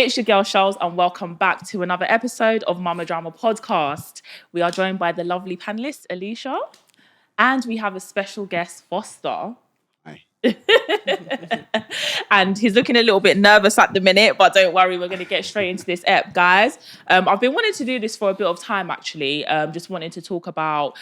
It's your girl Charles, and welcome back to another episode of Mama Drama Podcast. We are joined by the lovely panelist Alicia, and we have a special guest, Foster. Hi. And he's looking a little bit nervous at the minute, but don't worry, we're going to get straight into this ep, guys. I've been wanting to do this for a bit of time, actually. Just wanting to talk about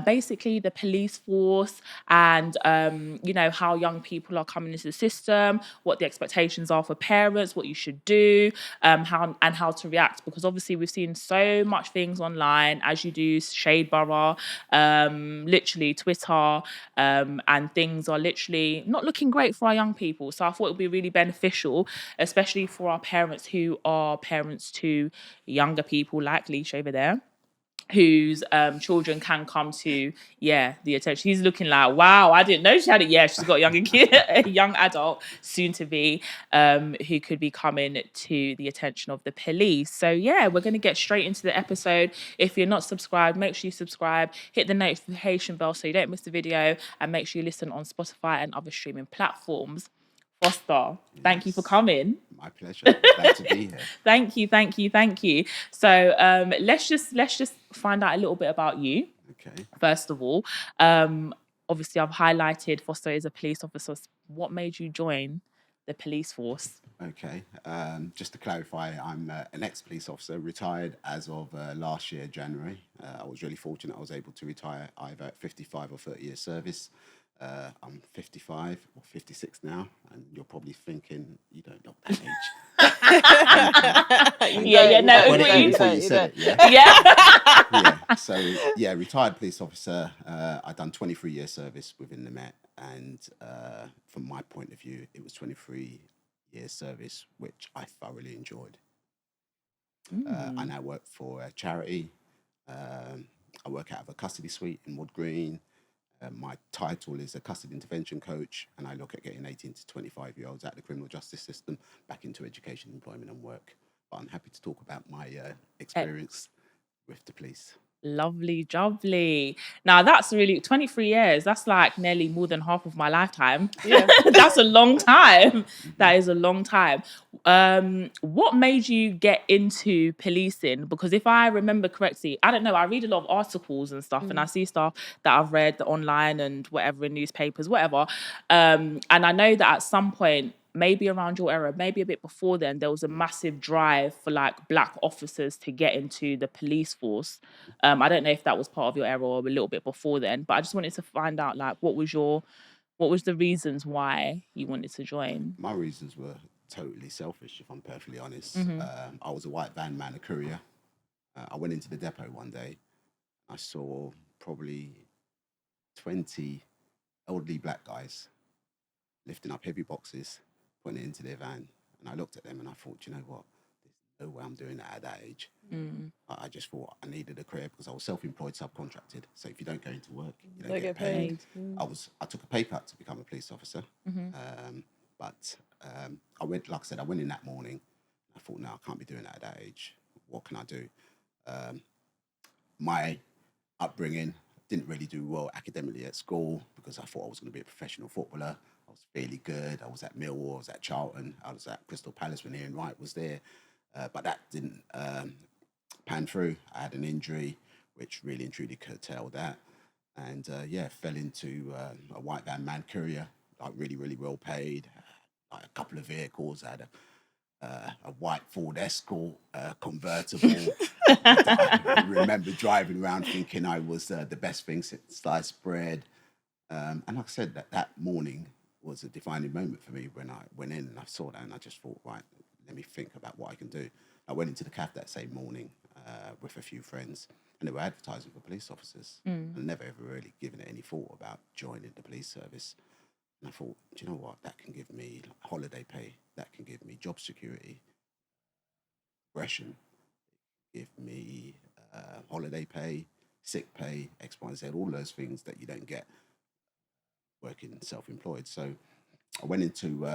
basically the police force and, how young people are coming into the system, what the expectations are for parents, what you should do, how to react. Because obviously we've seen so much things online, as you do, Shade Borough, literally Twitter, and things are literally not looking great for our young people. So I thought it would be really beneficial, especially for our parents who are parents to younger people like Leisha over there, whose children can come to, the attention. He's looking like, wow, I didn't know she had it. Yeah, she's got a young kid, a young adult, soon to be, who could be coming to the attention of the police. So yeah, we're going to get straight into the episode. If you're not subscribed, make sure you subscribe, hit the notification bell so you don't miss the video, and make sure you listen on Spotify and other streaming platforms. Foster, thank you for coming. My pleasure. Glad to be here. Thank you. So let's just find out a little bit about you. Okay. First of all, obviously I've highlighted Foster is a police officer. What made you join the police force? Okay. Just to clarify, I'm an ex-police officer, retired as of last year, January. I was really fortunate I was able to retire either at 55 or 30 years service. I'm 55 or 56 now, and you're probably thinking, you don't know that age. No, agreed. Before you said it, So, retired police officer. I've done 23 years service within the Met, and from my point of view, it was 23 years service, which I thoroughly enjoyed. I now work for a charity. I work out of a custody suite in Wood Green. My title is a custody intervention coach, and I look at getting 18 to 25-year-olds out of the criminal justice system back into education, employment, and work. But I'm happy to talk about my experience with the police. Lovely jubbly. Now that's really 23 years. That's like nearly more than half of my lifetime. Yeah. That's a long time. That is a long time. What made you get into policing? Because if I remember correctly, I don't know, I read a lot of articles and stuff, and I see stuff that I've read online and whatever in newspapers, whatever. And I know that at some point, maybe around your era, maybe a bit before then, there was a massive drive for like black officers to get into the police force. I don't know if that was part of your era or a little bit before then, but I just wanted to find out like what was the reasons why you wanted to join? My reasons were totally selfish, if I'm perfectly honest. I was a white van man, a courier. I went into the depot one day. I saw probably 20 elderly black guys lifting up heavy boxes, putting it into their van, and I looked at them and I thought, you know what, there's no way I'm doing that at that age. I just thought I needed a career because I was self-employed, subcontracted. So if you don't go into work, you don't get paid. I took a pay cut to become a police officer, but I went in that morning. I thought, no, I can't be doing that at that age. What can I do? My upbringing didn't really do well academically at school because I thought I was going to be a professional footballer. I was fairly good. I was at Millwall, I was at Charlton, I was at Crystal Palace when Ian Wright was there. But that didn't pan through. I had an injury which really and truly curtailed that. And fell into a white van man courier, like really, really well paid, like a couple of vehicles. I had a white Ford Escort convertible. I remember driving around thinking I was the best thing since sliced bread. And like I said, that morning was a defining moment for me when I went in and I saw that and I just thought, right, let me think about what I can do. I went into the CAF that same morning with a few friends, and they were advertising for police officers. And never ever really given it any thought about joining the police service. And I thought, do you know what? That can give me holiday pay. That can give me job security, progression, give me holiday pay, sick pay, X, Y, and Z, all those things that you don't get working self-employed. So I went into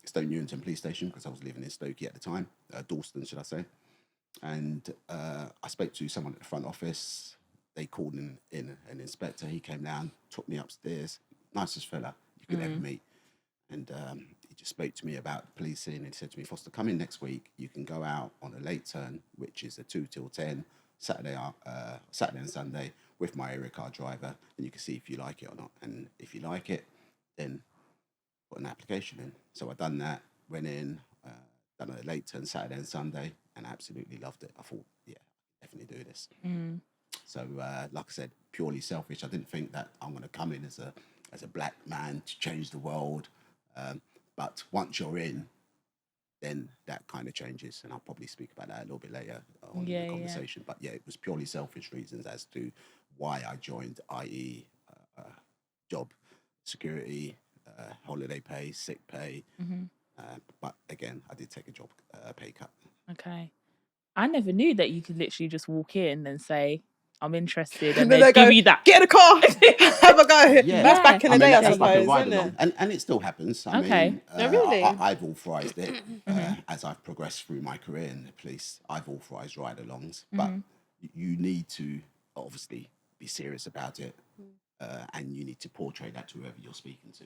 Stoke Newington police station because I was living in Stokey at the time, Dalston, should I say. And I spoke to someone at the front office. They called in an inspector. He came down, took me upstairs. Nicest fella you could ever meet. And he just spoke to me about policing and he said to me, Foster, come in next week. You can go out on a late turn, which is a 2 till 10, Saturday and Sunday with my area car driver, and you can see if you like it or not. And if you like it, then put an application in. So I done that, went in, done a late turn Saturday and Sunday, and I absolutely loved it. I thought, yeah, definitely do this. So, like I said, purely selfish. I didn't think that I'm going to come in as a black man to change the world. But once you're in, then that kind of changes. And I'll probably speak about that a little bit later on in the conversation. But yeah, it was purely selfish reasons as to why I joined, i.e. Job security, holiday pay, sick pay. But again, I did take a job pay cut. Okay. I never knew that you could literally just walk in and say, I'm interested, then and then they give go, you that. get in a car, have a go. Yeah. That's back in the day, I that's like a suppose, ride isn't along. it? And it still happens. I Okay. mean, Oh, really? I've authorised it as I've progressed through my career in the police. I've authorised ride-alongs, but you need to obviously be serious about it, and you need to portray that to whoever you're speaking to.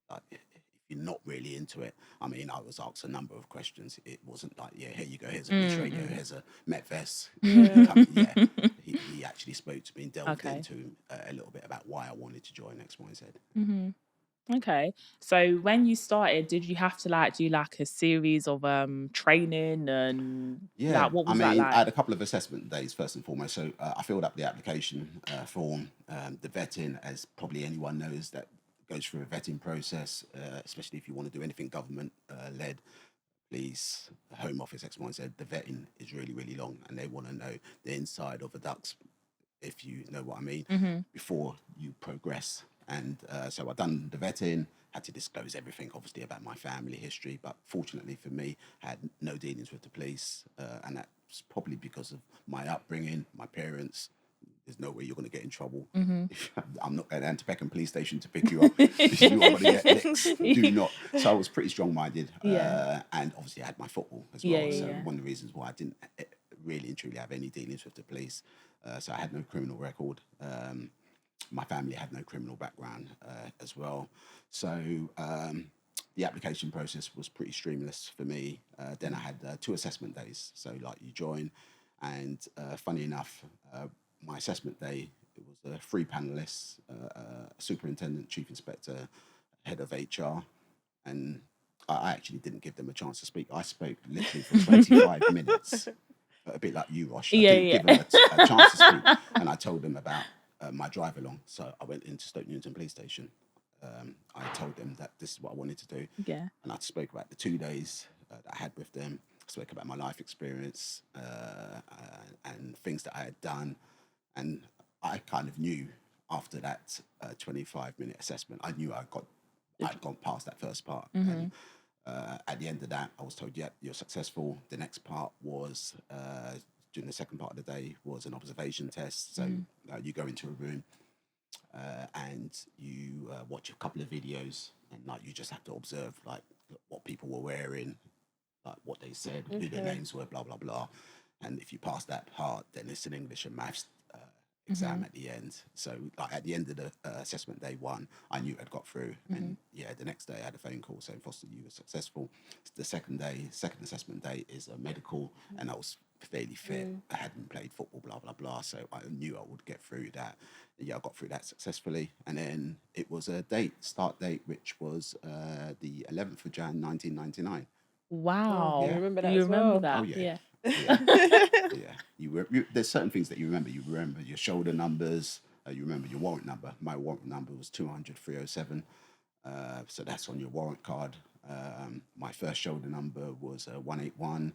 Like, if you're not really into it, I mean, I was asked a number of questions. It wasn't like, yeah, here you go, here's a police radio, here's a Met vest. He actually spoke to me and delved into a little bit about why I wanted to join X, Y, Z. Okay. So when you started, did you have to do a series of training and Yeah, what I was mean, that like? I had a couple of assessment days first and foremost. So I filled up the application form, the vetting, as probably anyone knows that goes through a vetting process, especially if you want to do anything government led, police, Home Office, X, Y, Z. The vetting is really, really long, and they want to know the inside of a duck's, if you know what I mean, before you progress. And so I've done the vetting, had to disclose everything, obviously, about my family history. But fortunately for me, I had no dealings with the police. And that's probably because of my upbringing, my parents. There's no way you're going to get in trouble. I'm not going to Peckham Police Station to pick you up if you want to get licks. Do not. So I was pretty strong-minded. And obviously I had my football as well. So one of the reasons why I didn't really and truly have any dealings with the police. So I had no criminal record. My family had no criminal background as well. So the application process was pretty streamless for me. Then I had 2 assessment days. So like you join, and funny enough, my assessment day, it was 3 panelists, superintendent, chief inspector, head of HR, and I actually didn't give them a chance to speak. I spoke literally for 25 minutes, a bit like you, Rosh. I didn't give them a chance to speak, and I told them about my drive along. So I went into Stoke Newington Police Station. I told them that this is what I wanted to do, and I spoke about the 2 days that I had with them. I spoke about my life experience and things that I had done. And I kind of knew after that 25-minute assessment, I knew I'd gone past that first part. And at the end of that, I was told, yeah, you're successful. The next part was, during the second part of the day, was an observation test. So you go into a room and you watch a couple of videos, and you just have to observe what people were wearing, what they said, who their names were, blah, blah, blah. And if you pass that part, then it's an English and maths exam at the end. So at the end of the assessment day 1, I knew I'd got through. And the next day I had a phone call saying, Foster, you were successful. The second assessment day is a medical, and I was fairly fit. I hadn't played football, blah, blah, blah. So I knew I would get through that. Yeah, I got through that successfully. And then it was a start date, which was the 11th of Jan, 1999. Wow. I remember that You as remember well. that? Oh, yeah. Yeah. There's certain things that you remember. You remember your shoulder numbers. You remember your warrant number. My warrant number was 200-307. So that's on your warrant card. My first shoulder number was 181.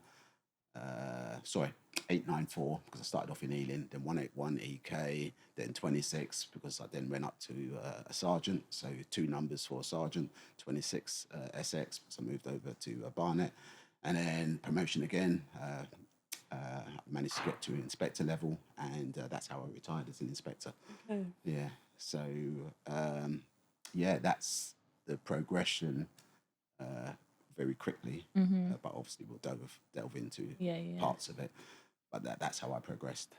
894, because I started off in Ealing, then 181 EK, then 26, because I then went up to a sergeant, so 2 numbers for a sergeant, 26 SX, so I moved over to Barnet, and then promotion again. Managed to get to inspector level, and that's how I retired as an inspector. Okay. Yeah, so that's the progression. Very quickly, but obviously we'll delve into parts of it. But that's how I progressed.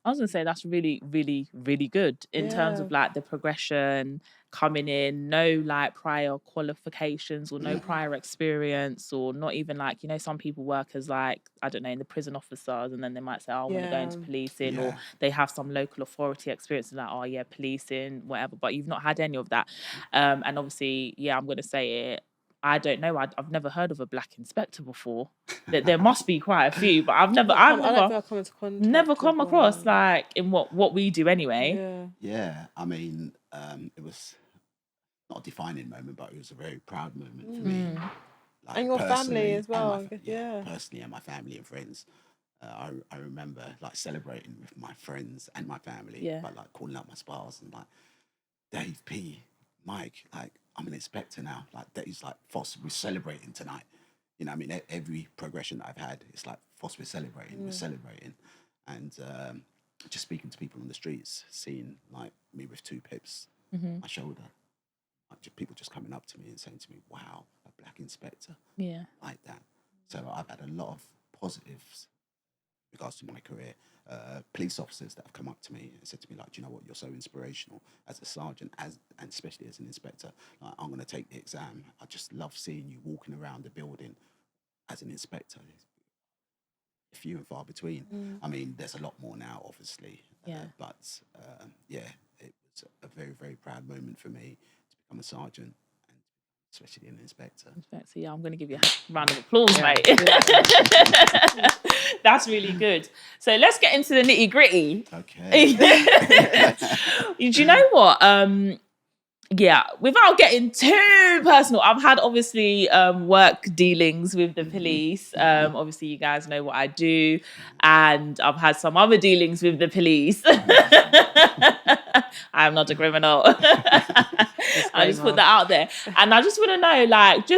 I was gonna say that's really, really, really good in terms of like the progression, coming in, no like prior qualifications or no prior experience, or not even like, you know, some people work as like, I don't know, in the prison officers, and then they might say, oh, I want to go into policing, or they have some local authority experience and like, oh yeah, policing, whatever, but you've not had any of that. And obviously, yeah, I'm gonna say it. I don't know. I've never heard of a black inspector before. There must be quite a few, but I've never I don't think I've come into contact never come with across one. like in what we do anyway. Yeah, I mean, it was not a defining moment, but it was a very proud moment for me. Like, And your family personally, as well. and personally, and my family and friends. I remember like celebrating with my friends and my family, by like calling out my spars and like, Dave P, Mike, like I'm an inspector now. Like Dave's like, Foss, we're celebrating tonight. You know, I mean, every progression that I've had, it's like, Foss, we're celebrating, and just speaking to people on the streets, seeing like me with two pips on my shoulder, like people just coming up to me and saying to me, "Wow, a black inspector," like that. So I've had a lot of positives in regards to my career. Police officers that have come up to me and said to me, like, "Do you know what? You're so inspirational as a sergeant, and especially as an inspector. Like, I'm going to take the exam. I just love seeing you walking around the building as an inspector." Few and far between. I mean, there's a lot more now, obviously. But yeah, it was a very, very proud moment for me to become a sergeant, and especially an inspector. Yeah, I'm going to give you a round of applause, mate. That's really good. So let's get into the nitty gritty. Okay. Do you know what? Yeah, without getting too personal, I've had obviously work dealings with the police. Obviously, you guys know what I do, and I've had some other dealings with the police. I'm not a criminal. I just put that out there, and I just want to know, like,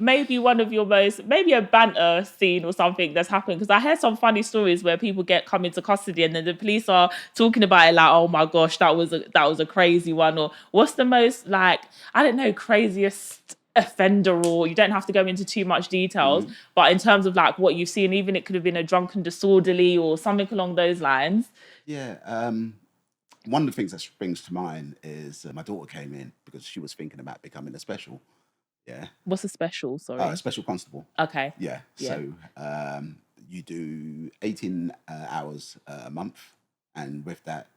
maybe one of your maybe a banter scene or something that's happened, because I heard some funny stories where people come into custody and then the police are talking about it like, oh my gosh, that was a crazy one, or what's the most, like, I don't know, craziest offender, or you don't have to go into too much details, but in terms of like what you've seen, even it could have been a drunken disorderly or something along those lines. Yeah. One of the things that springs to mind is my daughter came in because she was thinking about becoming a special. Yeah. What's a special? Sorry. Special constable. Okay. Yeah. So you do 18 hours a month. And with that,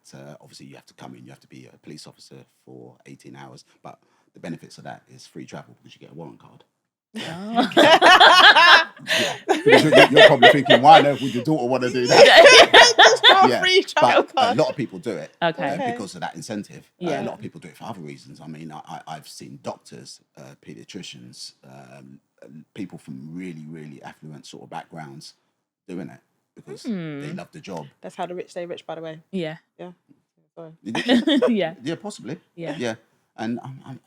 obviously you have to come in, you have to be a police officer for 18 hours. But the benefits of that is free travel because you get a warrant card. Yeah. You're probably thinking, why on earth would your daughter want to do that? Free travel but card. a lot of people do it because of that incentive. Yeah. A lot of people do it for other reasons. I mean, I've seen doctors, pediatricians, people from really, really affluent sort of backgrounds doing it because they love the job. That's how the rich stay rich, by the way. Yeah. Yeah. Sorry. Yeah, possibly. Yeah. Yeah. And I'm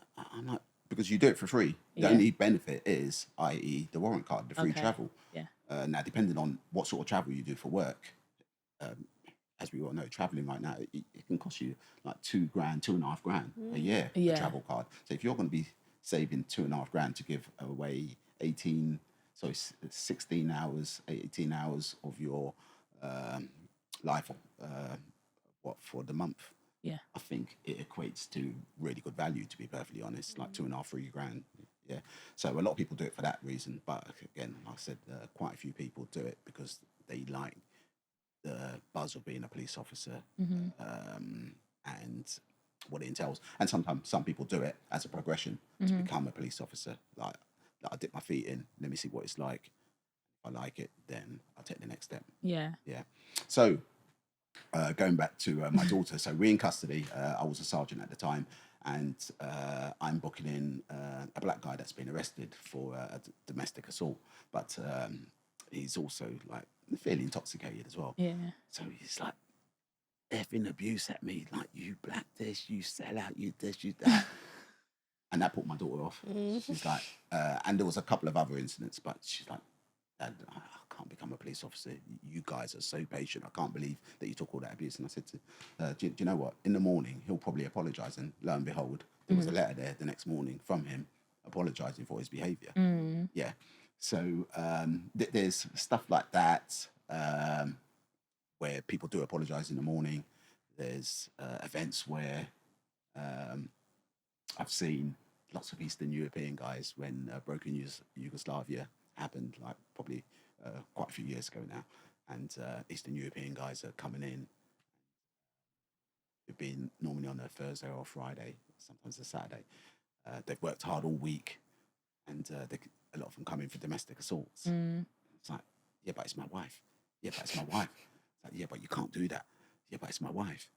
like, because you do it for free. The only benefit is, i.e., the warrant card, the free travel. Yeah. Now, depending on what sort of travel you do for work, as we all know, traveling right now, it can cost you like $2,000, $2.5 a year for travel card. So if you're going to be saving $2.5 to give away 16 hours, 18 hours of your life, for the month? Yeah. I think it equates to really good value, to be perfectly honest, like $2.5, $3,000. Yeah. So a lot of people do it for that reason. But again, like I said, quite a few people do it because they like the buzz of being a police officer and what it entails. And sometimes some people do it as a progression to become a police officer. Like I dip my feet in, let me see what it's like. If I like it, then I'll take the next step. Yeah. Yeah. So going back to my daughter, so we're in custody. I was a sergeant at the time, and I'm booking in a black guy that's been arrested for a domestic assault, but he's also like fairly intoxicated as well. Yeah. So he's like effing abuse at me, like, you black this, you sell out, you this, you that. And that put my daughter off. She's like, and there was a couple of other incidents, but she's like, Dad, I can't become a police officer. You guys are so patient. I can't believe that you took all that abuse. And I said to, do you know what? In the morning, he'll probably apologise. And lo and behold, there was a letter there the next morning from him apologising for his behaviour. Yeah. So there's stuff like that where people do apologise in the morning. There's events where I've seen lots of Eastern European guys when broken Yugoslavia happened, like probably quite a few years ago now, and Eastern European guys are coming in. They've been normally on a Thursday or a Friday, sometimes a Saturday. They've worked hard all week, and a lot of them come in for domestic assaults. It's like, yeah, but it's my wife. Yeah, but it's my wife. It's like, yeah, but you can't do that. Yeah, but it's my wife.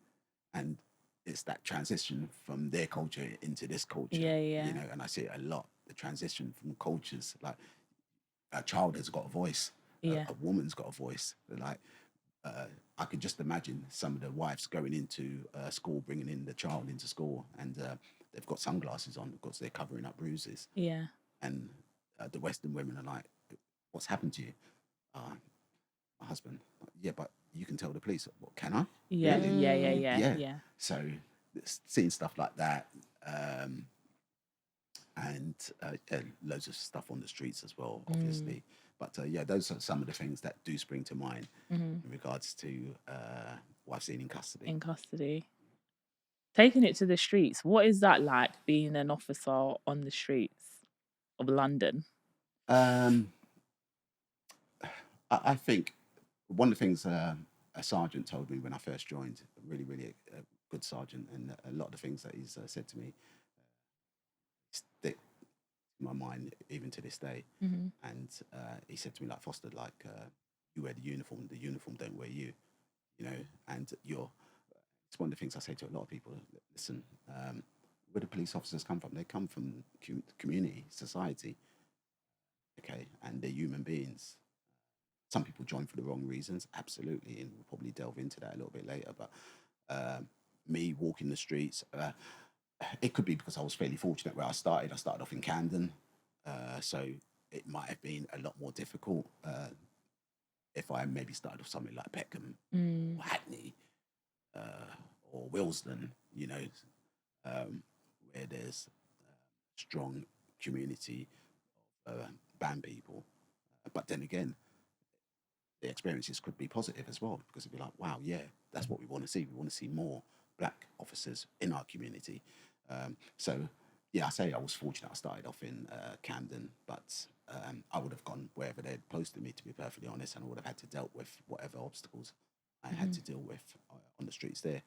And it's that transition from their culture into this culture. Yeah. You know, and I see it a lot. The transition from cultures, like a child has got a voice. Yeah. A woman's got a voice. Like I could just imagine some of the wives going into school, bringing in the child into school, and they've got sunglasses on because they're covering up bruises. Yeah. And the Western women are like, "What's happened to you?" My husband. Yeah, but you can tell the police. What, can I? Yeah. Really? Yeah. So seeing stuff like that, and loads of stuff on the streets as well, obviously. But yeah, those are some of the things that do spring to mind in regards to what I've seen in custody. In custody. Taking it to the streets, what is that like, being an officer on the streets of London? I think one of the things a sergeant told me when I first joined, really a good sergeant, and a lot of the things that he's said to me stick in my mind even to this day. And he said to me, like, Foster, like, you wear the uniform don't wear you, you know. And it's one of the things I say to a lot of people. Listen, where do police officers come from? They come from community, society, okay, and they're human beings. Some people join for the wrong reasons, absolutely, and we'll probably delve into that a little bit later. But me walking the streets, it could be because I was fairly fortunate where I started. I started off in Camden, so it might have been a lot more difficult if I maybe started off something like Peckham or Hackney or Willesden, you know, where there's strong community of band people. But then again, the experiences could be positive as well, because it'd be like, wow, yeah, that's what we want to see. We want to see more black officers in our community. So, yeah, I say I was fortunate. I started off in Camden, but I would have gone wherever they'd posted me, to be perfectly honest, and I would have had to deal with whatever obstacles I had to deal with on the streets there.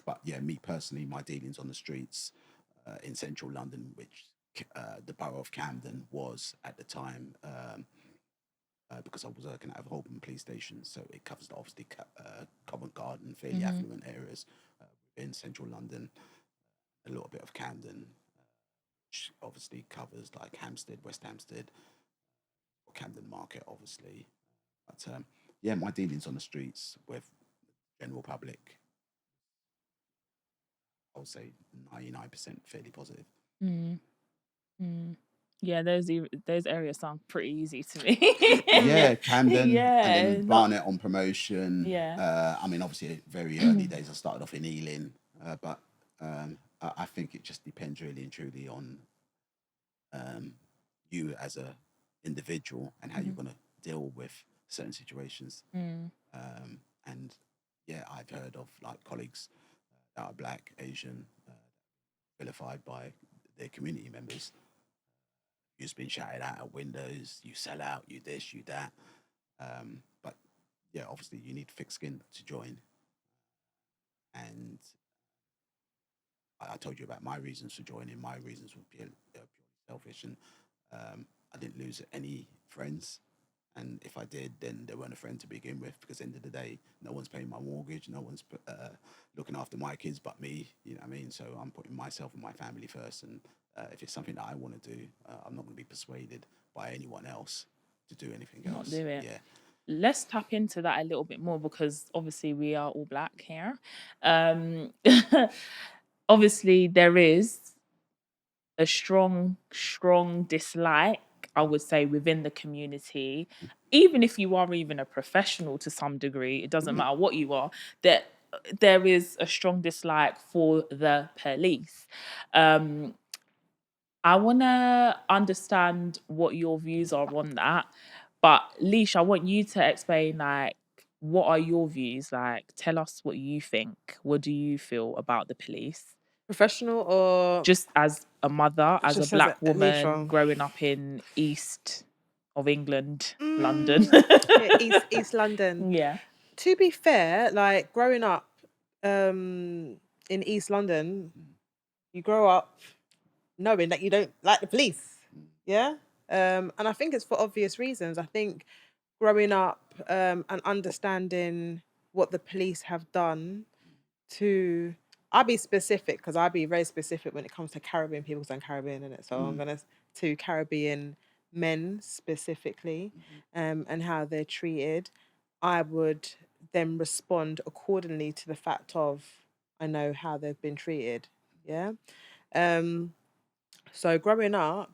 But yeah, me personally, my dealings on the streets in central London, which the borough of Camden was at the time, because I was working at Holborn Police Station, so it covers obviously Covent Garden, fairly affluent areas in central London, a little bit of Camden, which obviously covers like Hampstead, West Hampstead, or Camden Market, obviously. But yeah, my dealings on the streets with the general public, I would say 99% fairly positive. Yeah, those areas sound pretty easy to me. Yeah, Camden, Yeah, and then Barnet on promotion. Yeah. I mean, obviously, very early days, I started off in Ealing, but I think it just depends really and truly on you as a individual and how you're going to deal with certain situations. And yeah, I've heard of like colleagues that are black, Asian, vilified by their community members. You've just been shouted at windows, you sell out, you this, you that. But yeah, obviously you need thick skin to join. And I told you about my reasons for joining. My reasons would be purely selfish, and I didn't lose any friends. And if I did, then they weren't a friend to begin with, because at the end of the day, no one's paying my mortgage, no one's looking after my kids but me, you know what I mean? So I'm putting myself and my family first, and if it's something that I want to do, I'm not going to be persuaded by anyone else to do anything else. Not do it. Yeah. Let's tap into that a little bit more, because obviously we are all black here. Obviously there is a strong dislike, I would say, within the community. Even if you are even a professional to some degree, it doesn't matter what you are, that there is a strong dislike for the police. I want to understand what your views are on that. But Leash, I want you to explain, like, what are your views? Like, tell us what you think. What do you feel about the police? Professional or Just as a mother, as a just as black a woman neutral? growing up in East of England, London. Yeah, East London. Yeah. To be fair, like growing up in East London, you grow up knowing that you don't like the police. Yeah. And I think it's for obvious reasons. I think growing up and understanding what the police have done to, I'll be specific because I'll be very specific when it comes to Caribbean people because I'm Caribbean in it. So I'm gonna to Caribbean men specifically, and how they're treated. I would then respond accordingly to the fact of I know how they've been treated. Yeah. Um, so growing up,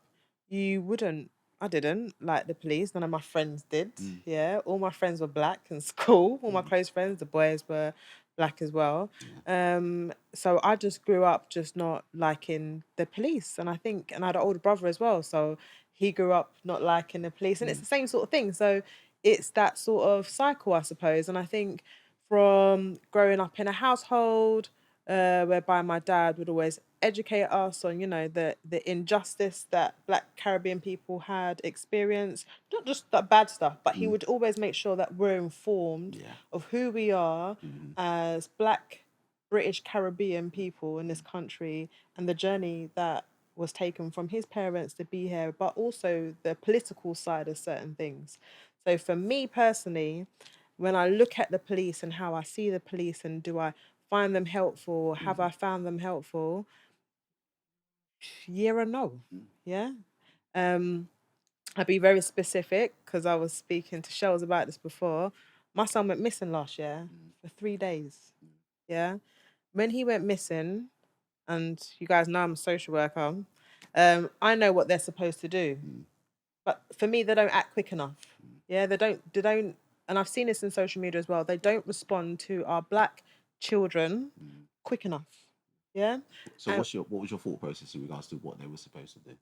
you wouldn't. I didn't like the police. None of my friends did. Yeah, all my friends were black in school. All my close friends, the boys were black as well. So I just grew up just not liking the police, and I think, and I had an older brother as well, so he grew up not liking the police, and it's the same sort of thing. So it's that sort of cycle, I suppose. And I think from growing up in a household whereby my dad would always educate us on, the injustice that Black Caribbean people had experienced, not just the bad stuff, but he would always make sure that we're informed of who we are as Black British Caribbean people in this country and the journey that was taken from his parents to be here, but also the political side of certain things. So for me personally, when I look at the police and how I see the police and do I find them helpful, have I found them helpful? Yeah or no? Yeah. I'd be very specific because I was speaking to Shells about this before. My son went missing last year for 3 days. Yeah. When he went missing, and you guys know I'm a social worker, I know what they're supposed to do. But for me, they don't act quick enough. Yeah, they don't, and I've seen this in social media as well. They don't respond to our black children quick enough. Yeah. So what was your thought process in regards to what they were supposed to do?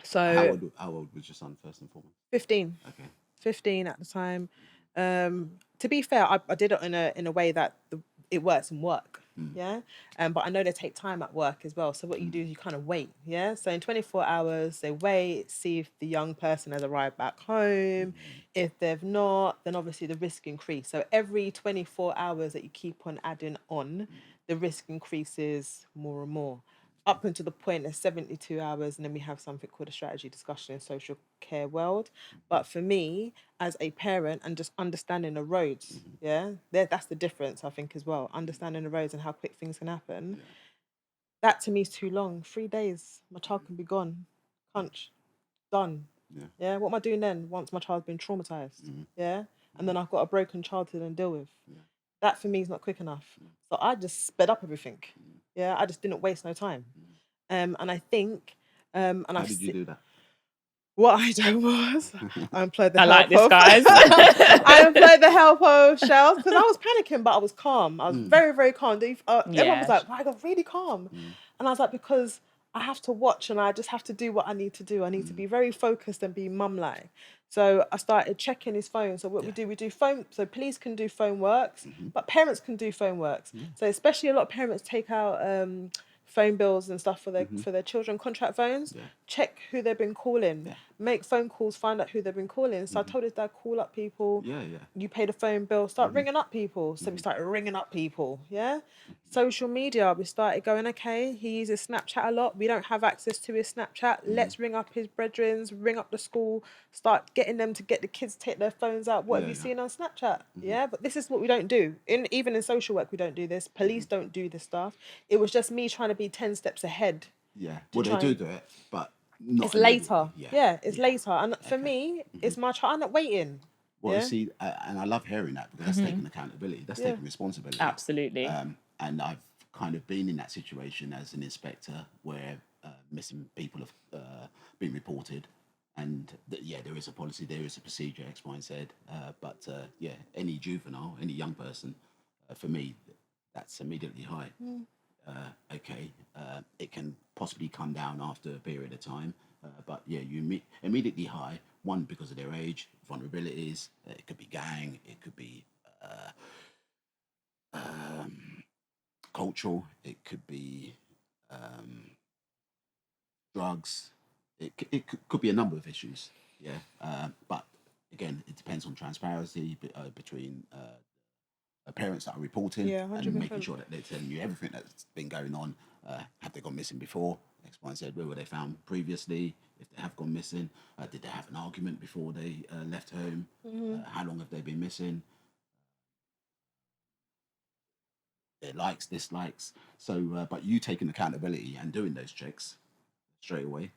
So How old was your son first and foremost? 15. Okay. 15 at the time. To be fair, I did it in a way that it works in work. Yeah. But I know they take time at work as well. So what you do is you kind of wait. Yeah. So in 24 hours, they wait, see if the young person has arrived back home. If they've not, then obviously the risk increase. So every 24 hours that you keep on adding on, the risk increases more and more. Up until the point of 72 hours, and then we have something called a strategy discussion in social care world. But for me, as a parent and just understanding the roads, that's the difference, I think, as well. Understanding the roads and how quick things can happen. That to me is too long. 3 days, my child can be gone. Punch, done. Yeah. What am I doing then once my child's been traumatized? Yeah. And then I've got a broken child to then deal with. That for me is not quick enough. So I just sped up everything. Yeah. I just didn't waste no time. And I think, and How did you do that? what I done was I employed the I help like this, of guys. I employed the help of Shells because I was panicking, but I was calm. I was very, very calm. Everyone was Yeah. like, "Why I got really calm?" And I was like, "Because I have to watch and I just have to do what I need to do. I need to be very focused and be mum-like." So I started checking his phone. So what we do phone. So police can do phone works, but parents can do phone works. So especially a lot of parents take out phone bills and stuff for their children, contract phones. Check who they've been calling, make phone calls, find out who they've been calling. So I told his dad, call up people. You pay the phone bill, start ringing up people. So we started ringing up people. Social media, we started going, okay, he uses Snapchat a lot. We don't have access to his Snapchat. Let's ring up his brethrens, ring up the school, start getting them to get the kids to take their phones out. What have you seen on Snapchat? Yeah, but this is what we don't do. Even in social work, we don't do this. Police don't do this stuff. It was just me trying to be 10 steps ahead. Yeah. Well, they do it, but not It's later. immediately. It's later. And for me, it's my child. I'm not waiting. Well, you see, and I love hearing that because that's taking accountability. That's taking responsibility. Absolutely. And I've kind of been in that situation as an inspector where missing people have been reported. And there is a policy, there is a procedure, X, Y, and Z. But any juvenile, any young person, for me, that's immediately high. It can possibly come down after a period of time. But you immediately high, one, because of their age, vulnerabilities. It could be gang, it could be cultural. It could be drugs. Could be a number of issues. Yeah, but again, it depends on transparency between parents that are reporting Yeah, and making 100%. sure that they're telling you everything that's been going on. Have they gone missing before? X, Y, and Z. Where were they found previously? If they have gone missing, did they have an argument before they left home? How long have they been missing? Their likes, dislikes. So, but you taking accountability and doing those checks straight away,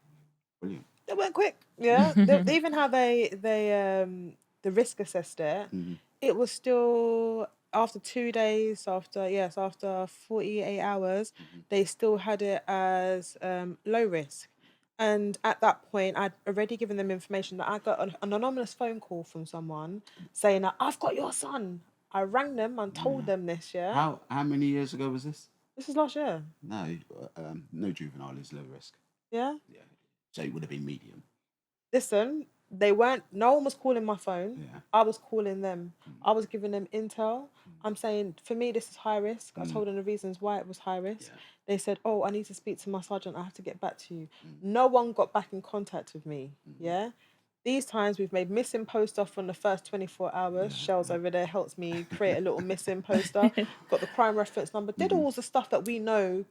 brilliant. They went quick. Yeah. Even how they the risk assessed it, it was still after 2 days, after 48 hours, they still had it as low risk. And at that point, I'd already given them information that I got an anonymous phone call from someone saying that I've got your son. I rang them and told them this, yeah. How many years ago was this? This is last year. No, no juvenile is low risk. Yeah. Yeah, so it would have been medium. Listen, no one was calling my phone. Yeah. I was calling them. I was giving them intel. I'm saying, for me, this is high risk. I told them the reasons why it was high risk. Yeah. They said, oh, I need to speak to my sergeant. I have to get back to you. No one got back in contact with me. Yeah. These times we've made missing poster from the first 24 hours. Shells over there helps me create a little missing poster. Got the crime reference number. Did all the stuff that we know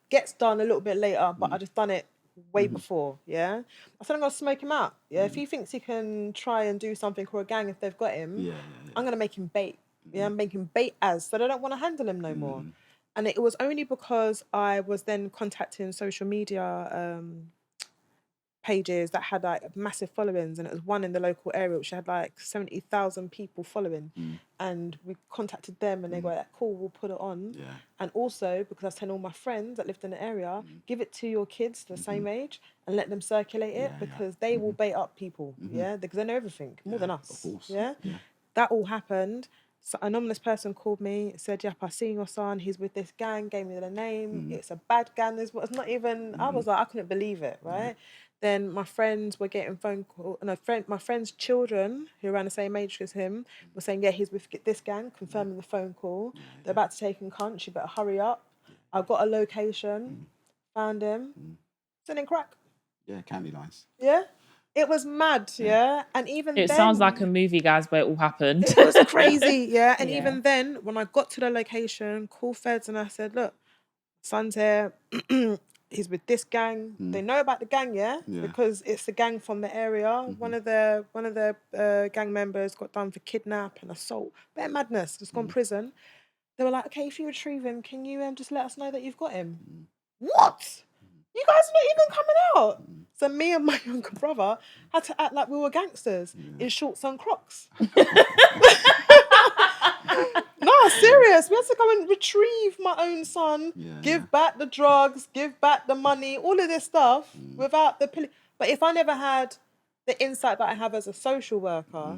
gets done a little bit later, but I just done it way before, yeah? I said I'm going to smoke him out, yeah? If he thinks he can try and do something or a gang if they've got him, I'm going to make him bait, yeah? I'm making bait so they don't want to handle him no more. And it was only because I was then contacting social media pages that had like massive followings, and it was one in the local area which had like 70,000 people following, and we contacted them and they were like, cool, we'll put it on. And also because I was telling all my friends that lived in the area, give it to your kids the same age and let them circulate it, because they will bait up people, because they know everything more than us, of course. That all happened. So an anonymous person called me, said, yep, I seen your son, he's with this gang, gave me the name, it's a bad gang, it's not even, I was like, I couldn't believe it, right? Then my friends were getting phone call, my friend's children, who are around the same age as him, were saying, yeah, he's with this gang, confirming the phone call. They're about to take him cunt, you better hurry up. I got a location, found him, selling crack. Yeah, candy lines. Yeah. It was mad, yeah? And even It then... sounds like a movie, guys, but it all happened. It was crazy, yeah? And even then, when I got to the location, called feds and I said, look, son's here, he's with this gang. They know about the gang, yeah? Because it's a gang from the area. One of the gang members got done for kidnap and assault. Bit of madness, just gone prison. They were like, okay, if you retrieve him, can you just let us know that you've got him? What? You guys are not even coming out. So me and my younger brother had to act like we were gangsters in shorts and Crocs. No, serious. We had to go and retrieve my own son, give back the drugs, give back the money, all of this stuff without the police. But if I never had the insight that I have as a social worker,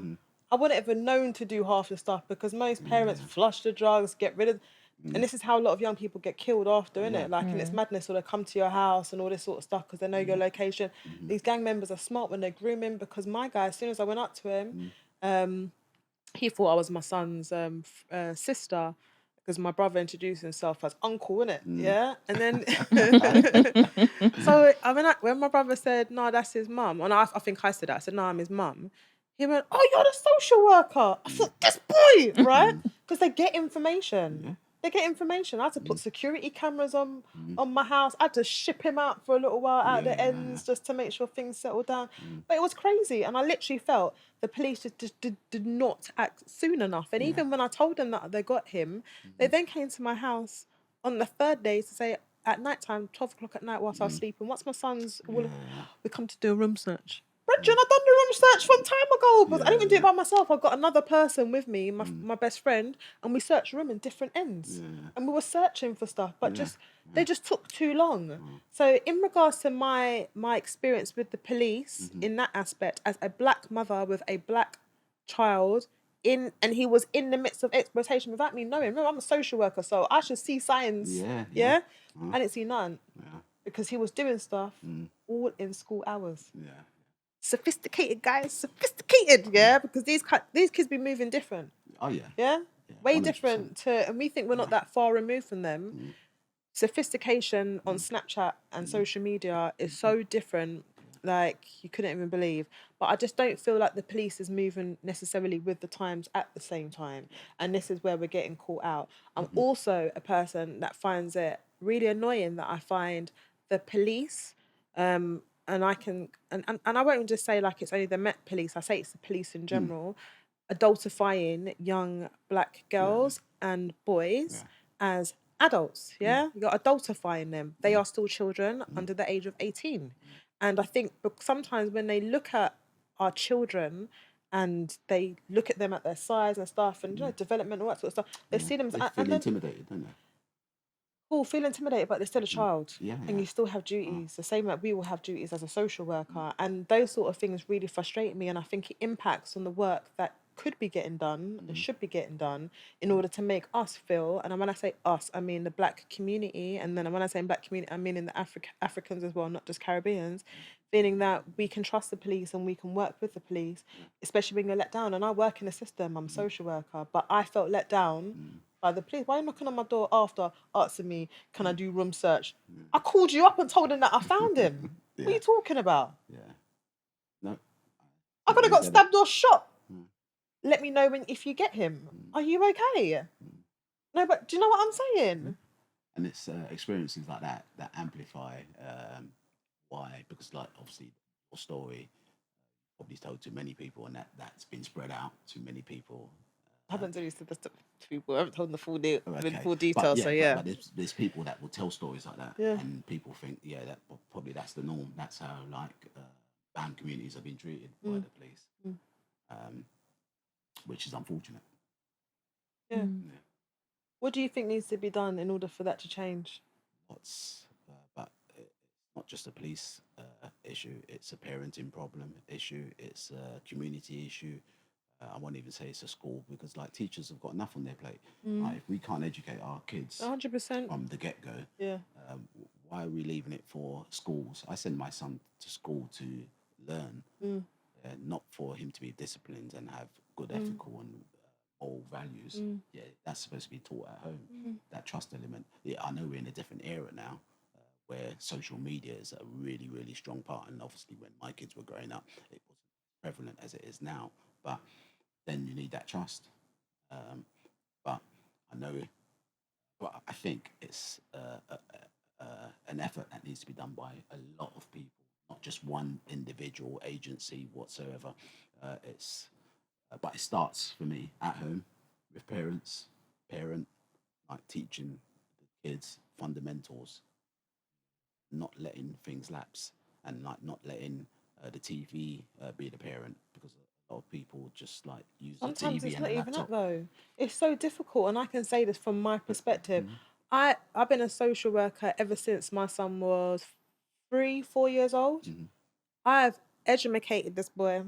I wouldn't have known to do half the stuff, because most parents flush the drugs, get rid of... And this is how a lot of young people get killed after, innit? Like, and it's madness, or they come to your house and all this sort of stuff because they know your location. These gang members are smart when they groom him, because my guy, as soon as I went up to him, he thought I was my son's sister, because my brother introduced himself as uncle, innit? Yeah? And then... So I mean, when my brother said, no, that's his mum, and I think I said that, I said, no, I'm his mum. He went, oh, you're the social worker. I thought, this boy, right? Because they get information. They get information. I had to put security cameras on my house. I had to ship him out for a little while out the ends just to make sure things settled down. But it was crazy. And I literally felt the police just did not act soon enough. And even when I told them that they got him, they then came to my house on the third day to say, at night time, 12 o'clock at night whilst I was sleeping, once my son's... we come to do a room search. Brethren, I've done the room search from time ago, because I didn't even do it by myself. I got another person with me, my best friend, and we searched the room in different ends. And we were searching for stuff, but they just took too long. So in regards to my experience with the police in that aspect, as a black mother with a black child, and he was in the midst of exploitation without me knowing. Remember, I'm a social worker, so I should see signs. I didn't see none. Because he was doing stuff all in school hours. Sophisticated, guys, sophisticated, because these kids be moving different. Oh yeah. Yeah? Yeah, Way 100%. different to, and we think we're not that far removed from them. Sophistication on Snapchat and social media is so different, like you couldn't even believe. But I just don't feel like the police is moving necessarily with the times at the same time. And this is where we're getting caught out. I'm also a person that finds it really annoying that I find the police, and I can, and I won't just say like it's only the Met Police, I say it's the police in general, adultifying young black girls and boys as adults. Yeah, you're adultifying them. They are still children under the age of 18. And I think sometimes when they look at our children and they look at them at their size and stuff and development, all that sort of stuff, they see them as, They and feel then intimidated, don't they? people feel intimidated, but they're still a child. Yeah, And yeah. you still have duties, the same like we will have duties as a social worker. And those sort of things really frustrate me. And I think it impacts on the work that could be getting done and should be getting done in order to make us feel, and when I say us, I mean the black community. And then when I say black community, I mean in the Africans as well, not just Caribbeans, feeling that we can trust the police and we can work with the police, especially when you're let down. And I work in the system, I'm a social worker, but I felt let down by the police. Why are you knocking on my door after asking me, can I do room search? I called you up and told him that I found him. What are you talking about? Yeah. No. I could have got get it. stabbed or shot. Let me know if you get him. Are you okay? No, but do you know what I'm saying? And it's experiences like that that amplify why, because like obviously your story probably told to many people, and that's been spread out to many people. I haven't really said this to people. I haven't told them the full But details. So yeah. but there's people that will tell stories like that, Yeah. and people think that probably that's the norm. That's how like BAM communities have been treated by the police, which is unfortunate. Yeah. What do you think needs to be done in order for that to change? Lots, but it's not just a police issue. It's a parenting problem issue. It's a community issue. I won't even say it's a school, because like teachers have got enough on their plate. Like, if we can't educate our kids 100%. from the get-go, Yeah. why are we leaving it for schools? I send my son to school to learn, not for him to be disciplined and have good ethical and moral values. Yeah, that's supposed to be taught at home. That trust element. Yeah, I know we're in a different era now, where social media is a really, really strong part. And obviously, when my kids were growing up, it wasn't prevalent as it is now. But then you need that trust. But I know, but I think it's an effort that needs to be done by a lot of people, not just one individual agency whatsoever. But it starts for me at home with parent, like teaching the kids fundamentals, not letting things lapse, and like not letting the TV be the parent, because a lot of people just like use Sometimes the TV it's and not the even laptop. that though. It's so difficult, and I can say this from my perspective. I've been a social worker ever since my son was 3, 4 years old. I've educated this boy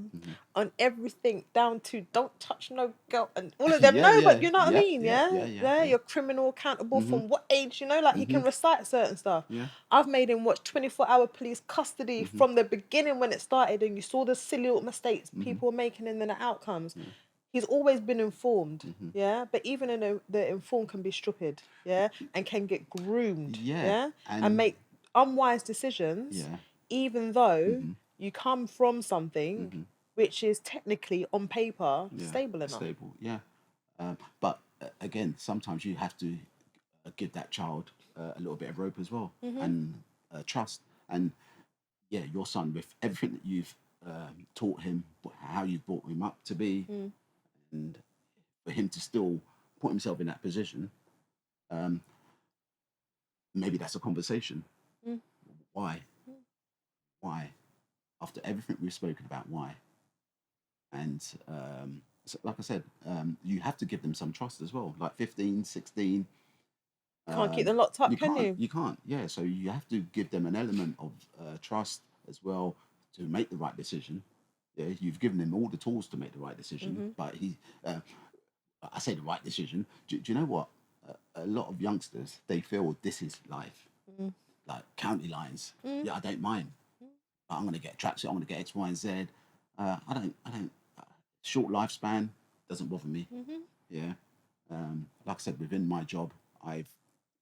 on everything, down to don't touch no girl and all of them. Yeah, No, but yeah, you know what I yeah, mean, yeah, yeah? yeah, yeah. You're criminal accountable from what age, like he can recite certain stuff. Yeah. I've made him watch 24-hour police custody from the beginning when it started, and you saw the silly little mistakes people were making and then the outcomes. He's always been informed, yeah? But even in the informed can be stupid, yeah? And can get groomed, yeah? And make unwise decisions, even though you come from something which is technically on paper stable enough. Stable, yeah. But again, sometimes you have to give that child a little bit of rope as well, and trust. And yeah, your son, with everything that you've taught him, how you've brought him up to be, and for him to still put himself in that position, maybe that's a conversation. Why? Why? After everything we've spoken about, why? And so, like I said, you have to give them some trust as well. Like 15, 16. Can't keep them locked up, can you? You can't, yeah. So you have to give them an element of trust as well to make the right decision. Yeah, you've given him all the tools to make the right decision, but I say the right decision. Do you know what? A lot of youngsters, they feel this is life. Like county lines. Yeah, I don't mind. I'm going to get tracksuit. I'm going to get X, Y, and Z. I don't. Short lifespan doesn't bother me. Yeah. Like I said, within my job, I've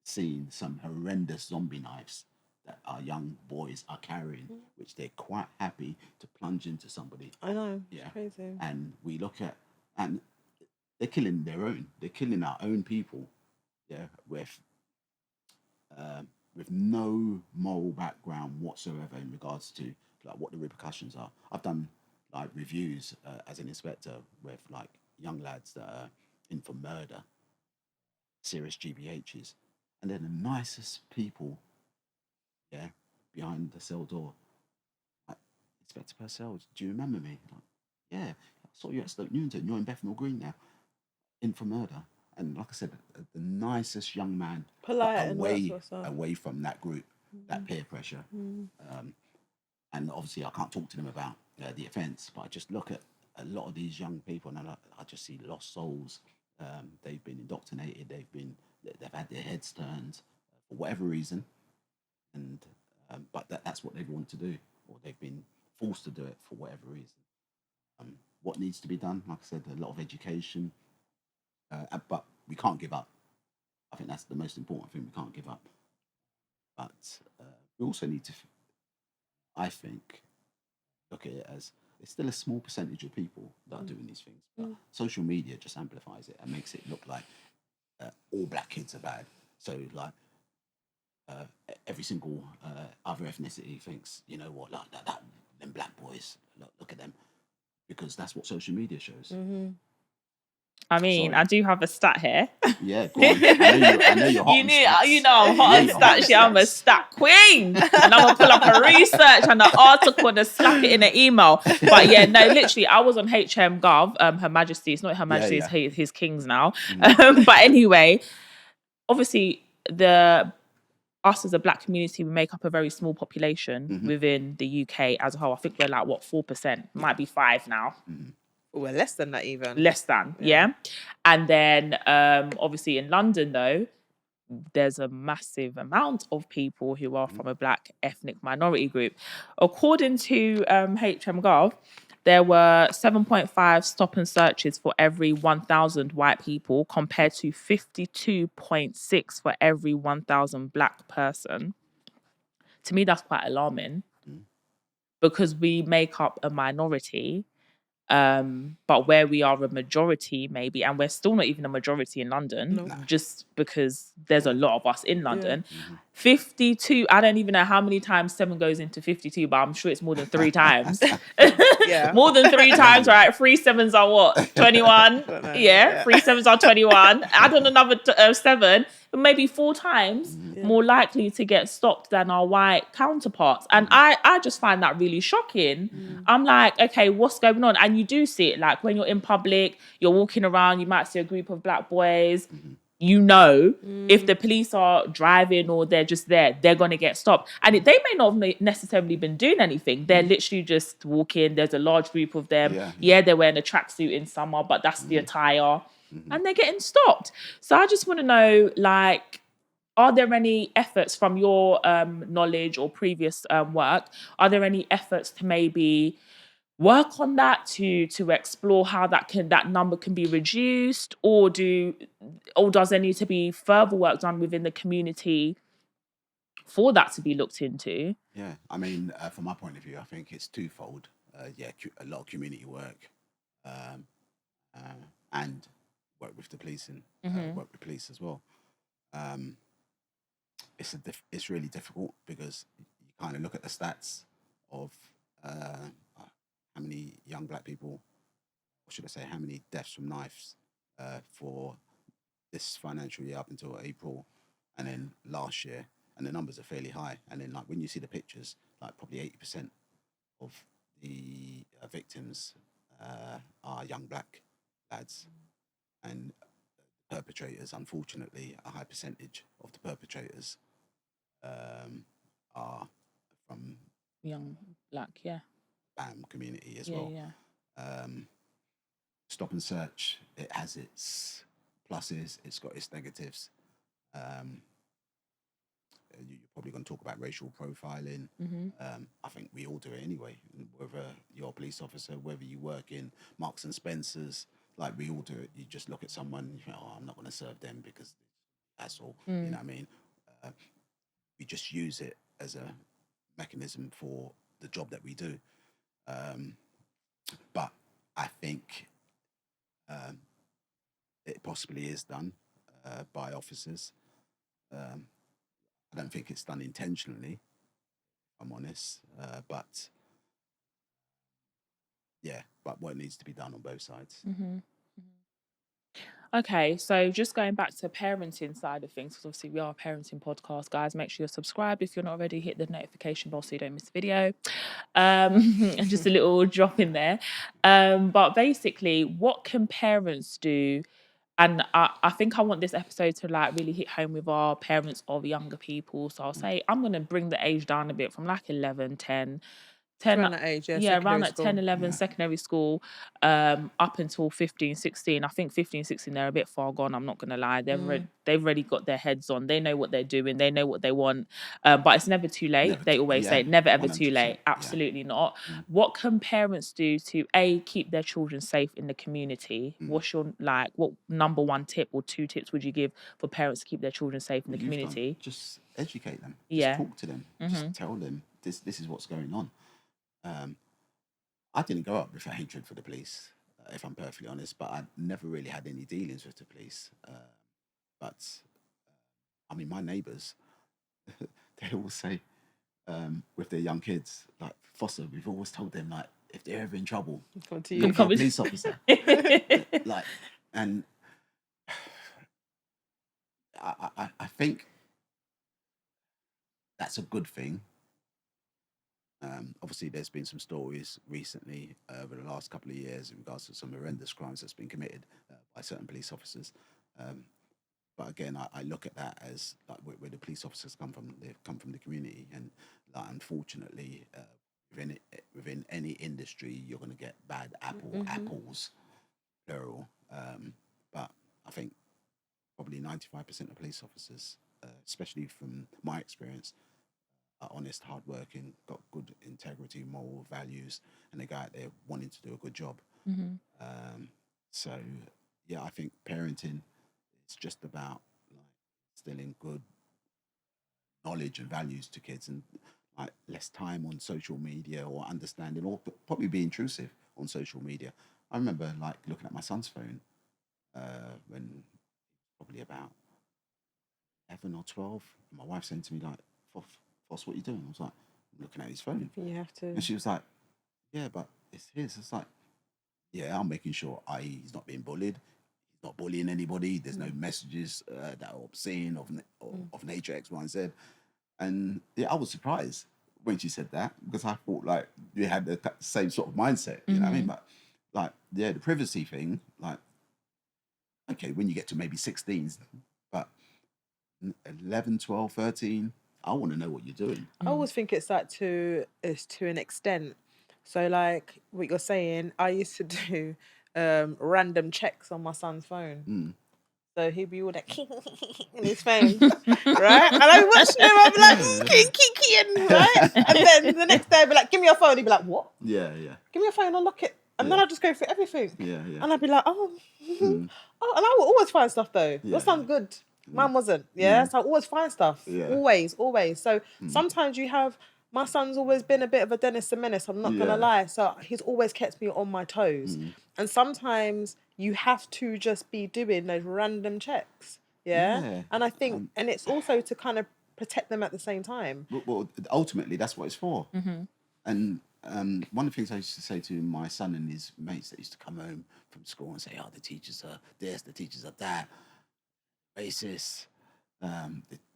seen some horrendous zombie knives that our young boys are carrying, which they're quite happy to plunge into somebody. I know. It's Yeah. crazy. And we look at, and they're killing their own. They're killing our own people. Yeah. With no moral background whatsoever in regards to like what the repercussions are. I've done like reviews as an inspector with like young lads that are in for murder, serious GBHs, and they're the nicest people. Yeah, behind the cell door. Like, Inspector Purcell, do you remember me? Like, yeah, I saw you at Stoke Newington. You're in Bethnal Green now, in for murder. And like I said, the nicest young man, Polite but and that sort of stuff. away from that group, that peer pressure. And obviously, I can't talk to them about the offence, but I just look at a lot of these young people, and I just see lost souls. They've been indoctrinated. They've had their heads turned for whatever reason, and but that's what they've wanted to do, or they've been forced to do it for whatever reason. What needs to be done? Like I said, a lot of education, but we can't give up. I think that's the most important thing. We can't give up, but we also need to, I think, look at it as it's still a small percentage of people that are doing these things. But social media just amplifies it and makes it look like all black kids are bad. So like every single other ethnicity thinks, you know what, like that them black boys, look at them, because that's what social media shows. I mean, Sorry. I do have a stat here. Yeah, go on. I know you're hot You on knew, stats. you know, I'm hot on you're hot on stats. Yeah, I'm a stats. stat queen, and I'm gonna pull up a research and an article and slap it in an email. But yeah, no, literally, I was on HM Gov. Her Majesty, it's not Her Majesty, Yeah. it's his Kings now. But anyway, obviously, us as a black community, we make up a very small population within the UK as a whole. I think we're like 4%, might be 5 now. Well, less than that even. Less than, yeah. And then obviously in London though, there's a massive amount of people who are from a black ethnic minority group. According to HMGov, there were 7.5 stop and searches for every 1,000 white people compared to 52.6 for every 1,000 black person. To me, that's quite alarming because we make up a minority. But where we are a majority, maybe, and we're still not even a majority in London, just because there's a lot of us in London. 52, I don't even know how many times 7 goes into 52, but I'm sure it's more than 3 times. More than 3 times, right? 3 sevens are what? 21? Yeah, 3 sevens are 21. Add on another 7, maybe 4 times more likely to get stopped than our white counterparts. And I just find that really shocking. I'm like, okay, what's going on? And you do see it, like when you're in public, you're walking around, you might see a group of black boys. You know, if the police are driving or they're just there, they're going to get stopped. And they may not have necessarily been doing anything. They're literally just walking. There's a large group of them. Yeah, they're wearing a tracksuit in summer, but that's the attire. And they're getting stopped. So I just want to know, like, are there any efforts from your knowledge or previous work? Are there any efforts to maybe work on that to explore how that number can be reduced, or does there need to be further work done within the community for that to be looked into? Yeah, I mean, from my point of view, I think it's twofold. A lot of community work, and work with the policing, work with police as well. It's really difficult because you kind of look at the stats of how many young black people, or should I say, how many deaths from knives for this financial year up until April, and then last year, and the numbers are fairly high. And then, like, when you see the pictures, like probably 80% of the victims are young black lads, and perpetrators, unfortunately, a high percentage of the perpetrators are from Young black, yeah. BAM community as well. Yeah. Stop and search, it has its pluses, it's got its negatives. You're probably going to talk about racial profiling. I think we all do it anyway, whether you're a police officer, whether you work in Marks and Spencer's. like we all do it. You just look at someone, and you think, oh, I'm not going to serve them because that's all. You know what I mean? We just use it as a mechanism for the job that we do. But I think it possibly is done by officers. I don't think it's done intentionally, if I'm honest. But yeah, but what needs to be done on both sides. Okay, so just going back to parenting side of things, because obviously we are a parenting podcast, guys. Make sure you're subscribed if you're not already. Hit the notification bell so you don't miss a video. Just a little drop in there. But basically, what can parents do? And I think I want this episode to like really hit home with our parents of younger people. So I'll say I'm going to bring the age down a bit from like 11, 10. Around that age, around secondary that school. 10, 11, secondary school, up until 15, 16. I think 15, 16, they're a bit far gone, I'm not going to lie. They've already got their heads on. They know what they're doing. They know what they want. But it's never too late. They always say, never, ever too late. Absolutely not. What can parents do to, A, keep their children safe in the community? What's your, like, what number one tip or 2 tips would you give for parents to keep their children safe in the community? Just educate them. Just talk to them. Just tell them this is what's going on. I didn't grow up with a hatred for the police, if I'm perfectly honest, but I never really had any dealings with the police. But I mean, my neighbours, they always say with their young kids, like Foster, we've always told them, like, if they're ever in trouble, Come to look you. for a police officer. Like, and I think that's a good thing. Obviously, there's been some stories recently over the last couple of years in regards to some horrendous crimes that's been committed by certain police officers. But again, I look at that as like where the police officers come from. They've come from the community, and like, unfortunately, within any industry, you're going to get bad apples, plural. But I think probably 95% of police officers, especially from my experience, are honest, hardworking, got good integrity, moral values, and they go out there wanting to do a good job. So, yeah, I think parenting is just about like instilling good knowledge and values to kids, and like less time on social media, or understanding, or probably be intrusive on social media. I remember like looking at my son's phone when probably about 11 or 12. My wife said to me like, Foss, what are you doing? I was like, I'm looking at his phone. You have to. And she was like, yeah, but it's his. It's like, yeah, I'm making sure he's not being bullied. He's not bullying anybody. There's no messages that are obscene of nature, X, Y, and Z. And yeah, I was surprised when she said that, because I thought like we had the same sort of mindset, you know what I mean? But like, yeah, the privacy thing, like, okay, when you get to maybe 16, but 11, 12, 13, I want to know what you're doing. I always think it's like to an extent. So like what you're saying, I used to do random checks on my son's phone. So he'd be all like in his phone, right? And I'd be watching him, I'd be like, kiki, right? And then the next day I'd be like, give me your phone. He'd be like, what? Yeah. Give me your phone, unlock it. And then I'd just go through everything. Yeah. And I'd be like, oh, and I would always find stuff though. Your son's good. Mine wasn't. Yeah. So I always find stuff. Yeah. Always. So sometimes you have, my son's always been a bit of a Dennis the Menace, I'm not going to lie. So he's always kept me on my toes. And sometimes you have to just be doing those random checks. Yeah. And I think, and it's also to kind of protect them at the same time. Well, ultimately, that's what it's for. And one of the things I used to say to my son and his mates that used to come home from school and say, oh, the teachers are this, the teachers are that, racist,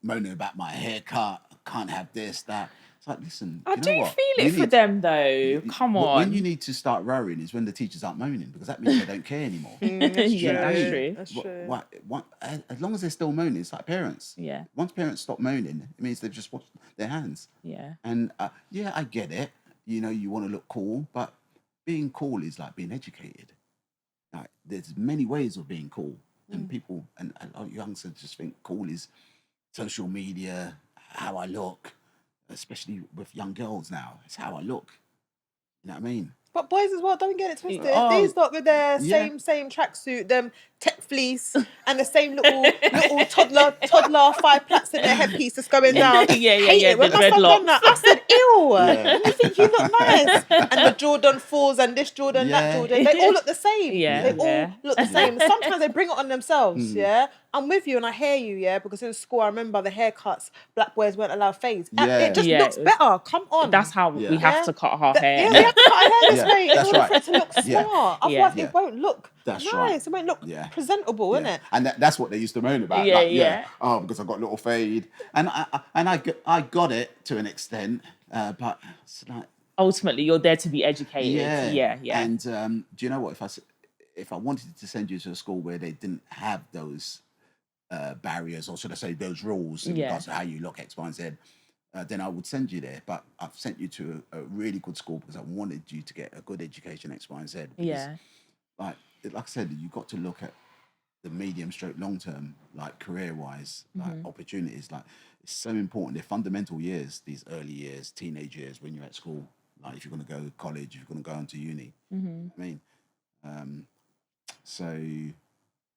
moaning about my haircut, I can't have this, that. It's like, listen, I you know do what? feel it for them though. Come on. When you need to start worrying is when the teachers aren't moaning, because that means they don't care anymore. That's true. That's true. As long as they're still moaning, it's like parents. Yeah. Once parents stop moaning, it means they've just washed their hands. Yeah. And yeah, I get it. You know, you want to look cool, but being cool is like being educated. Like, there's many ways of being cool, and people and a lot of youngsters just think cool is social media, how I look, especially with young girls now. It's how I look. You know what I mean? But boys as well, don't get it twisted. Oh. These lot with their Yeah. same tracksuit, them tech fleece, and the same little toddler 5 plaits in their headpiece that's going down. Yeah, Hate it. When the my son done dreadlocks. that, I said, ew. Yeah. You think you look nice. And the Jordan 4s and this Jordan, that Yeah. Jordan, they all look the same. Yeah, They yeah. all look the same. Sometimes they bring it on themselves, yeah? I'm with you and I hear you, yeah? Because in school, I remember the haircuts, black boys weren't allowed fades. Yeah. It just Yeah, looks it was- better. Come on. That's how we Yeah. have to cut our hair. Yeah, we have to cut our hair this Yeah, way in that's order right. for it to look Yeah. smart. Otherwise, Yeah. it won't look That's nice. right. It won't look Yeah. presentable, Yeah. innit? And that's what they used to moan about. Yeah, like, yeah. Oh, because I got a little fade, and I got it to an extent, but it's like, Ultimately, you're there to be educated. yeah, Yeah. And do you know what? If I wanted to send you to a school where they didn't have those barriers, or should I say those rules in Yeah. regards to how you look X, Y, and Z, then I would send you there. But I've sent you to a really good school because I wanted you to get a good education X, Y, and Z. Because, Yeah. like I said, you got to look at the medium stroke long term, like career wise, like opportunities. Like, it's so important. They're fundamental years, these early years, teenage years when you're at school. Like, if you're going to go to college, if you're going to go into uni. I mean, so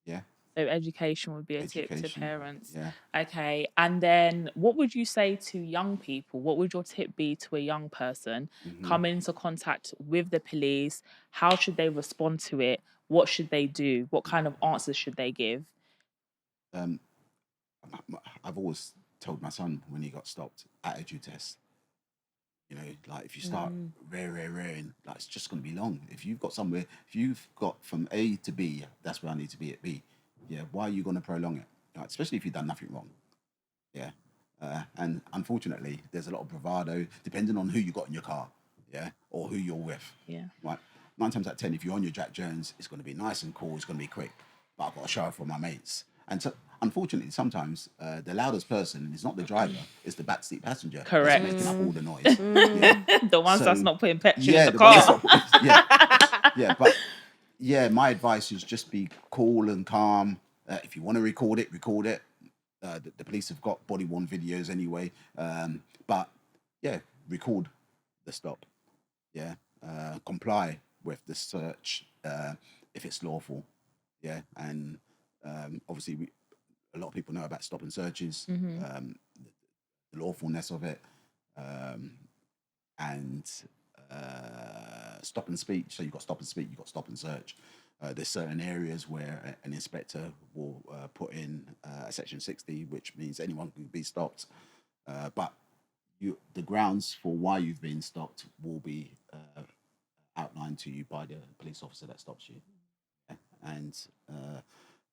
yeah. So education would be a tip to Education, parents. yeah. Okay. And then what would you say to young people? What would your tip be to a young person coming into contact with the police? How should they respond to it? What should they do? What kind of answers should they give? I've always told my son when he got stopped, attitude test. You know, like if you start rearing, like it's just going to be long. If you've got from A to B, that's where I need to be at B. Yeah, why are you going to prolong it? Like, especially if you've done nothing wrong. Yeah, and unfortunately, there's a lot of bravado depending on who you got in your car. Yeah, or who you're with. Yeah. Right. 9 times out of 10, if you're on your Jack Jones, it's going to be nice and cool. It's going to be quick. But I've got to show up for my mates. And so, unfortunately, sometimes the loudest person is not the driver; it's the backseat passenger. that's Correct. making up all the noise. Yeah. The ones that's So, not putting petrol in the the ones car. yeah, but yeah, my advice is just be cool and calm. If you want to record it, record it. The police have got body-worn videos anyway. But yeah, record the stop. Yeah, comply with the search if it's lawful. Yeah, and obviously a lot of people know about stop and searches, the lawfulness of it, and stop and speech. So you've got stop and speak, you've got stop and search. There's certain areas where an inspector will put in section 60, which means anyone can be stopped. But the grounds for why you've been stopped will be outlined to you by the police officer that stops you. And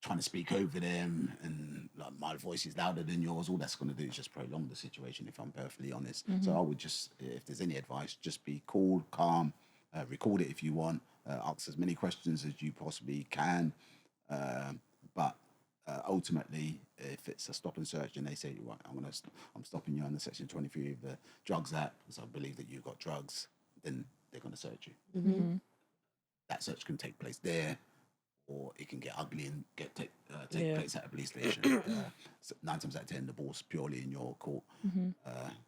trying to speak over them and like my voice is louder than yours, all that's going to do is just prolong the situation, if I'm perfectly honest. So I would just, if there's any advice, just be cool, calm, record it if you want, ask as many questions as you possibly can. But ultimately, if it's a stop and search and they say, right, I'm stopping you under section 23 of the Drugs Act because I believe that you've got drugs, then they're going to search you. That search can take place there, or it can get ugly and take place at a police station. 9 times out of 10, the ball's purely in your court.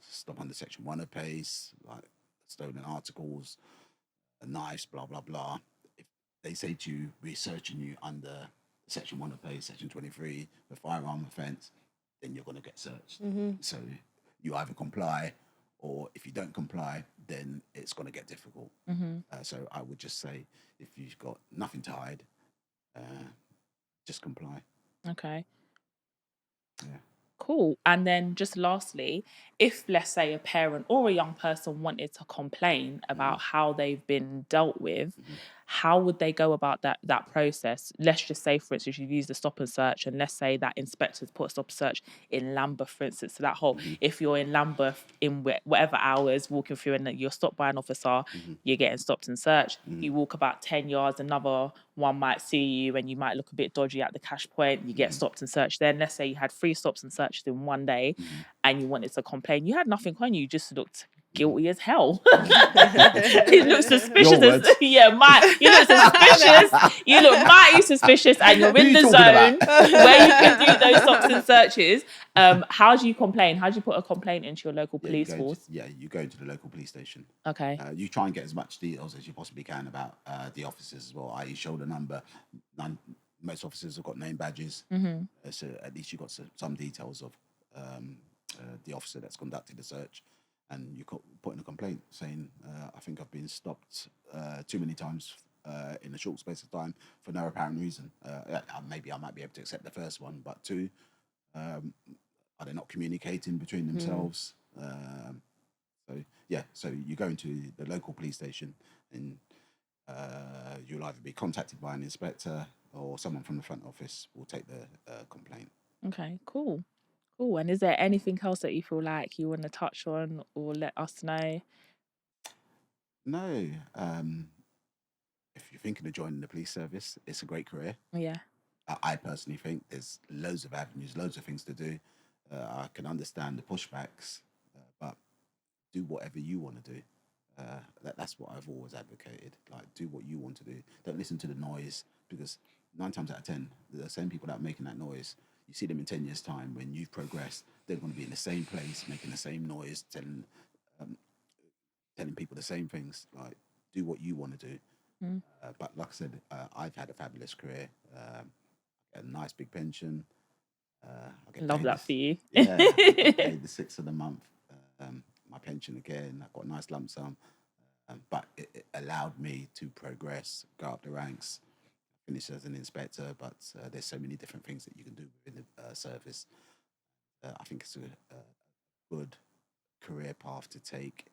Stop under section 1 of PACE, like stolen articles, knives, blah, blah, blah. If they say to you, we're searching you under section 1 of PACE, section 23, for firearm offence, then you're going to get searched. So you either comply, or if you don't comply, then it's going to get difficult. So I would just say, if you've got nothing to hide, just comply. Okay. Yeah. Cool. And then just lastly, if let's say a parent or a young person wanted to complain about how they've been dealt with, how would they go about that process? Let's just say, for instance, you've used the stop and search, and let's say that inspectors put a stop and search in Lambeth, for instance. So that whole, if you're in Lambeth in whatever hours walking through and you're stopped by an officer, you're getting stopped and searched. You walk about 10 yards, another one might see you and you might look a bit dodgy at the cash point, you get stopped and searched. Then let's say you had 3 stops and searches in one day and you wanted to complain. You had nothing on you, just looked guilty as hell. He looks suspicious. Your words. You look suspicious. You look mighty suspicious, and you're in you the talking zone about? where you can do those stops and searches. How do you complain? How do you put a complaint into your local police force? You go to the local police station. Okay. You try and get as much details as you possibly can about the officers as well, i.e. shoulder number. Most officers have got name badges, so at least you've got some details of the officer that's conducted the search, and you put in a complaint saying, I think I've been stopped too many times in a short space of time for no apparent reason. Maybe I might be able to accept the first one, but two, are they not communicating between themselves? So you go into the local police station, and you'll either be contacted by an inspector or someone from the front office will take the complaint. Okay, cool. And is there anything else that you feel like you want to touch on or let us know? No. If you're thinking of joining the police service, it's a great career. Yeah. I personally think there's loads of avenues, loads of things to do. I can understand the pushbacks, but do whatever you want to do. That's what I've always advocated. Like, do what you want to do. Don't listen to the noise, because 9 times out of 10, the same people that are making that noise, you see them in 10 years' time when you've progressed, they're going to be in the same place, making the same noise, telling people the same things. Like, do what you want to do. But like I said, I've had a fabulous career. A nice big pension. Love that for you. Yeah, I get paid the 6th of the month. My pension again. I've got a nice lump sum. But it allowed me to progress, go up the ranks, finish as an inspector. But there's so many different things that you can do within the service. I think it's a good career path to take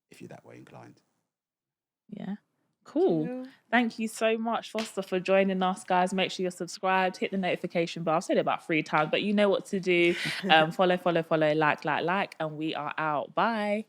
if you're that way inclined. Yeah. Cool. Thank you so much, Foster, for joining us, guys. Make sure you're subscribed, hit the notification bell. I've said it about 3 times, but you know what to do. Follow, like, and we are out. Bye.